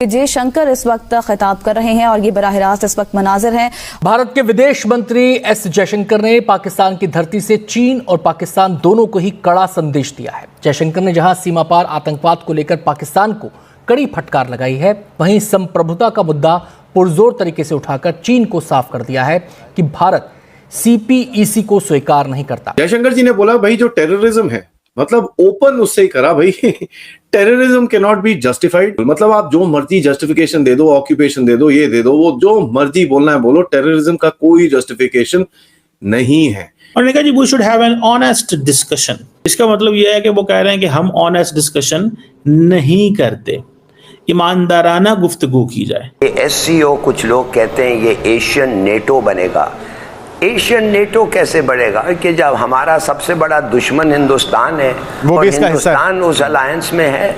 जयशंकर इस वक्त खिताब कर रहे हैं और ये बराह रास्त इस वक्त मनाजिर हैं। भारत के विदेश मंत्री एस जयशंकर ने पाकिस्तान की धरती से चीन और पाकिस्तान दोनों को ही कड़ा संदेश दिया है। जयशंकर ने जहां सीमा पार आतंकवाद को लेकर पाकिस्तान को कड़ी फटकार लगाई है, वहीं संप्रभुता का मुद्दा पुरजोर तरीके से उठाकर चीन को साफ कर दिया है कि भारत CPEC को स्वीकार नहीं करता। जयशंकर जी ने बोला भाई जो टेररिज्म है, मतलब ओपन उससे ही करा भाई terrorism can not be justified. मतलब आप जो मर्जी जस्टिफिकेशन दे दो, ऑक्यूपेशन दे दो, ये दे दो, वो जो मर्जी बोलना है बोलो, टेररिज्म का कोई जस्टिफिकेशन नहीं है। और कहा जी we should have an honest discussion. इसका मतलब यह है कि वो कह रहे हैं कि हम ऑनेस्ट डिस्कशन नहीं करते, ईमानदाराना गुफ्तगू की जाए। SCO कुछ लोग कहते हैं ये एशियन नेटो बनेगा। एशियन नेटो कैसे बढ़ेगा कि जब हमारा सबसे बड़ा दुश्मन हिंदुस्तान है और हिंदुस्तान उस अलायंस में है।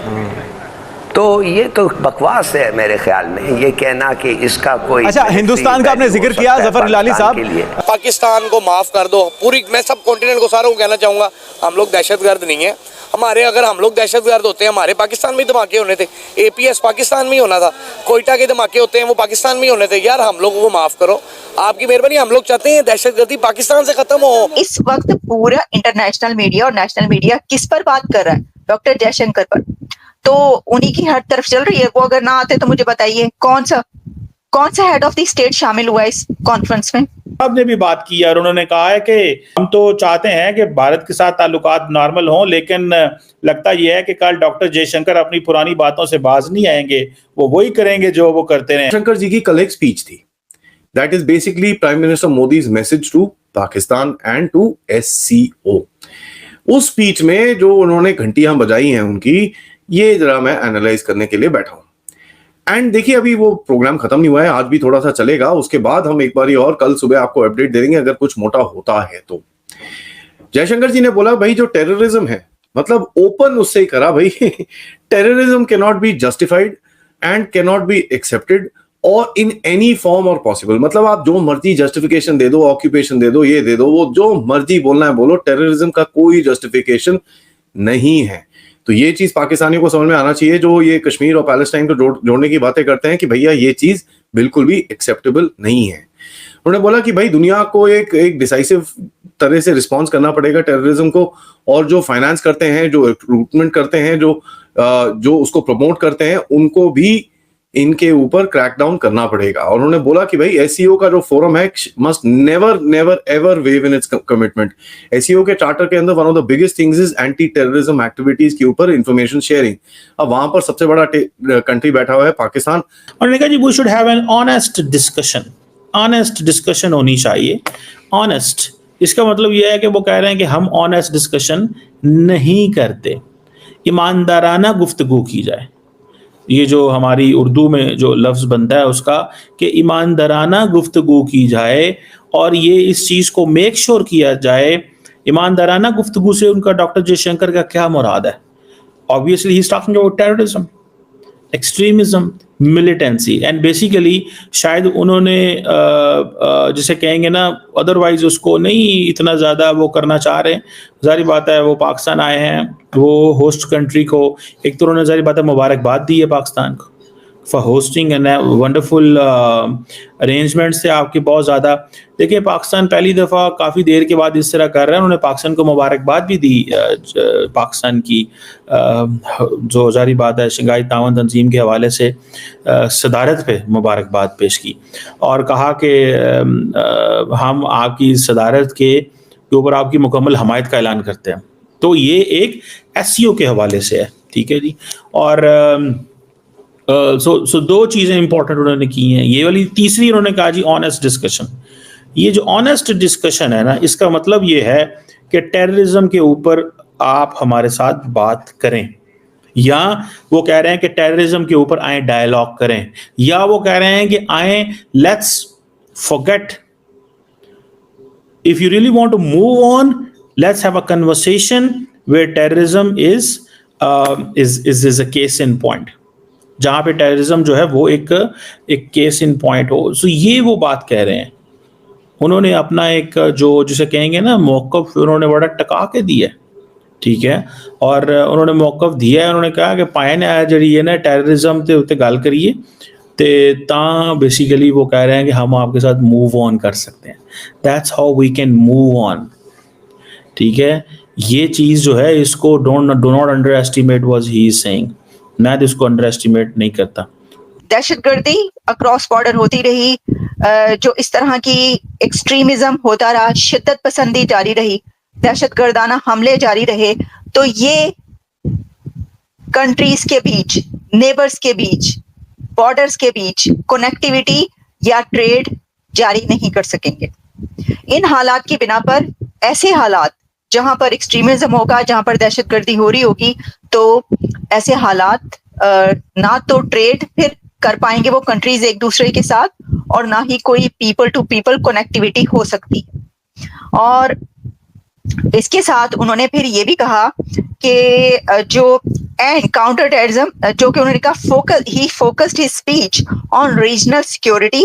तो ये तो बकवास है मेरे ख्याल में, ये कहना कि इसका कोई। अच्छा, हिंदुस्तान का आपने जिक्र किया जफर हिलाली साहब, पाकिस्तान को माफ कर दो। पूरी मैं सब कॉन्टिनेंट को सारों को कहना चाहूंगा, हम लोग दहशतगर्द नहीं है। हमारे अगर हम लोग दहशतगर्द होते हैं, हमारे पाकिस्तान में धमाके होने थे। APS पाकिस्तान में ही होना था। कोयटा के धमाके होते हैं वो पाकिस्तान में ही होने थे। यार हम लोगों को माफ करो, आपकी मेहरबानी। हम लोग चाहते हैं दहशतगर्दी पाकिस्तान से खत्म हो। इस वक्त पूरा इंटरनेशनल मीडिया और नेशनल मीडिया किस पर बात कर रहा है? डॉक्टर जयशंकर पर। तो उन्हीं की हर तरफ चल रही है। वो अगर ना आते तो मुझे बताइए कौन सा हेड ऑफ द स्टेट शामिल हुआ इस कॉन्फ्रेंस में? आपने भी बात की और उन्होंने कहा है कि हम तो चाहते हैं कि भारत के साथ ताल्लुकात नॉर्मल हों, लेकिन लगता यह है कि कल डॉक्टर जयशंकर अपनी पुरानी बातों से बाज नहीं आएंगे, वो वही करेंगे जो वो करते रहे। जयशंकर जी की कल एक स्पीच थी, that is basically prime minister Modi's message to Pakistan and to SCO। उस स्पीच में जो उन्होंने घंटियां बजाई हैं उनकी, ये जरा मैं एनालाइज करने के लिए बैठा हूं। एंड देखिए अभी वो प्रोग्राम खत्म नहीं हुआ है, आज भी थोड़ा सा चलेगा, उसके बाद हम एक बारी और कल सुबह आपको अपडेट दे देंगे अगर कुछ मोटा होता है तो। जयशंकर जी ने बोला भाई जो टेररिज्म है, मतलब ओपन उससे ही करा भाई terrorism can not be justified and can not be accepted और इन एनी फॉर्म और पॉसिबल। मतलब आप जो मर्जी जस्टिफिकेशन दे दो, ऑक्यूपेशन दे दो, ये दे दो, वो जो मर्जी बोलना है बोलो, टेररिज्म का कोई जस्टिफिकेशन नहीं है। तो ये चीज पाकिस्तानियों को समझ में आना चाहिए, जो ये कश्मीर और पैलेस्टाइन को जोड़ने की बातें करते हैं कि भैया ये चीज बिल्कुल भी एक्सेप्टेबल नहीं है। उन्होंने बोला कि भाई दुनिया को एक डिसाइसिव तरह से रिस्पॉन्स करना पड़ेगा टेररिज्म को, और जो फाइनेंस करते हैं, जो रिक्रूटमेंट करते हैं, जो उसको प्रमोट करते हैं, उनको भी इनके ऊपर क्रैकडाउन करना पड़ेगा। और उन्होंने बोला कि भाई SCO का जो फोरम है must never ever wave in its commitment. SCO के चार्टर के अंदर one of the biggest things is anti terrorism activities के ऊपर इंफॉर्मेशन शेयरिंग। अब वहां पर सबसे बड़ा कंट्री बैठा हुआ है पाकिस्तान। उन्होंने कहा जी we should have an honest discussion. Honest discussion होनी चाहिए। ऑनेस्ट, इसका मतलब यह है कि वो कह रहे हैं कि हम ऑनेस्ट डिस्कशन नहीं करते, ईमानदाराना गुफ्तगू की जाए। ये जो हमारी उर्दू में जो लफ्ज़ बनता है उसका कि ईमानदाराना गुफ्तगू की जाए, और ये इस चीज़ को मेक श्योर किया जाए। ईमानदाराना गुफ्तगू से उनका डॉक्टर जयशंकर का क्या मुराद है? Obviously he is talking about terrorism, extremism, militancy and basically शायद उन्होंने जिसे कहेंगे ना, अदरवाइज उसको नहीं इतना ज़्यादा वो करना चाह रहे। जारी बात है वो पाकिस्तान आए हैं, वो होस्ट कंट्री को एक तो उन्होंने जारी बात है मुबारकबाद दी है पाकिस्तान को for hosting and wonderful arrangements थे आपके बहुत ज़्यादा। देखिए पाकिस्तान पहली दफ़ा काफ़ी देर के बाद इस तरह कर रहे हैं। उन्होंने पाकिस्तान को मुबारकबाद भी दी, पाकिस्तान की जो जारी बात है शंघाई ताउन तंजीम के हवाले से सदारत पे मुबारकबाद पेश की और कहा कि हम आपकी सदारत के ऊपर आपकी मुकम्मल हमायत का ऐलान करते हैं। तो ये एक SCO के हवाले से है, ठीक है जी। और सो दो चीज़ें इंपॉर्टेंट उन्होंने की हैं। ये वाली तीसरी उन्होंने कहा जी ऑनेस्ट डिस्कशन। ये जो ऑनेस्ट डिस्कशन है ना, इसका मतलब ये है कि टेररिज्म के ऊपर आप हमारे साथ बात करें, या वो कह रहे हैं कि टेररिज्म के ऊपर आए डायलॉग करें, या वो कह रहे हैं कि आए let's forget, if you really want to move on let's have a conversation where terrorism is a case in point, जहां पे टेररिज्म जो है वो एक केस इन पॉइंट हो। सो ये वो बात कह रहे हैं। उन्होंने अपना एक जो जिसे कहेंगे ना मौक़िफ़, उन्होंने बड़ा टका के दिया है। ठीक है, और उन्होंने मौक़िफ़ दिया है, उन्होंने कहा कि पाए ने जी है ना टैररिज्म के उत्ते गल करिए तो बेसिकली वो कह रहे हैं कि हम आपके साथ मूव ऑन कर सकते हैं। That's how we can move on. ठीक है, ये चीज़ जो है इसको do not underestimate what he is saying. मैं तो इसको अंडर एस्टिमेट नहीं करता। दहशतगर्दी अक्रॉस बॉर्डर होती रही, जो इस तरह की एक्सट्रीमिज्म होता रहा, शिद्दत पसंदी जारी रही, दहशतगर्दाना हमले जारी रहे, तो ये कंट्रीज के बीच, नेबर्स के बीच, बॉर्डर्स के बीच कनेक्टिविटी या ट्रेड जारी नहीं कर सकेंगे। इन हालात की बिना पर, ऐसे हालात जहां पर एक्सट्रीमिज्म होगा, जहां पर दहशतगर्दी हो रही होगी, तो ऐसे हालात ना तो ट्रेड फिर कर पाएंगे वो कंट्रीज एक दूसरे के साथ, और ना ही कोई पीपल टू पीपल कनेक्टिविटी हो सकती है। और इसके साथ उन्होंने फिर ये भी कहा कि जो एंड काउंटर टेररिज्म, जो कि उन्होंने कहा he focused his speech on regional security,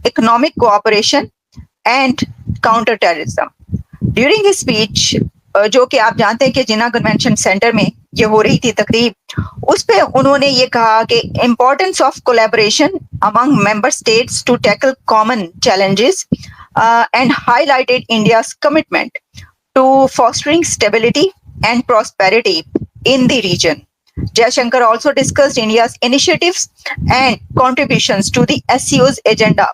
economic cooperation and counter terrorism. During his speech, जो कि आप जानते हैं कि जिन्ना कन्वेंशन सेंटर में ये हो रही थी तकरीब, उस पे उन्होंने ये कहा कि importance of collaboration among member states to tackle common challenges and highlighted India's commitment to fostering stability and prosperity in the region. Jaishankar also discussed India's initiatives and contributions to the SCO's agenda.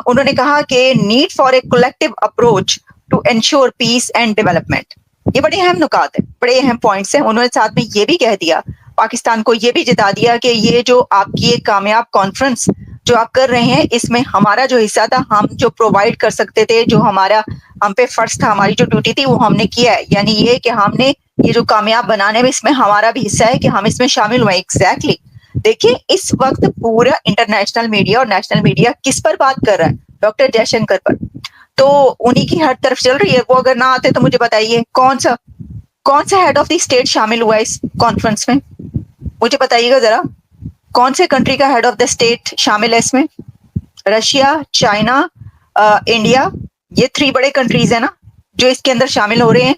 उन्होंने कहा कि need for a collective approach to ensure peace and development. ये बड़े अहम नुकात हैं, बड़े अहम points हैं। उन्होंने साथ में ये भी कह दिया, पाकिस्तान को ये भी जता दिया कि ये जो आपकी एक कामयाब कॉन्फ्रेंस जो आप कर रहे हैं, इसमें हमारा जो हिस्सा था, हम जो प्रोवाइड कर सकते थे, जो हमारा हम पे फर्ज था, हमारी जो ड्यूटी थी, वो हमने किया है। यानी ये कि हमने ये जो कामयाब बनाने में इसमें हमारा भी हिस्सा है कि हम इसमें शामिल हुए। एग्जैक्टली देखिए, इस वक्त पूरा इंटरनेशनल मीडिया और नेशनल मीडिया किस पर बात कर रहा है? डॉक्टर जयशंकर पर। तो उन्हीं की हर तरफ चल रही है। वो अगर ना आते तो मुझे बताइए कौन सा हेड ऑफ द स्टेट शामिल हुआ इस कॉन्फ्रेंस में? मुझे बताइएगा जरा, कौन से कंट्री का हेड ऑफ द स्टेट शामिल है इसमें? रशिया, चाइना, इंडिया, ये 3 बड़े कंट्रीज है ना जो इसके अंदर शामिल हो रहे हैं।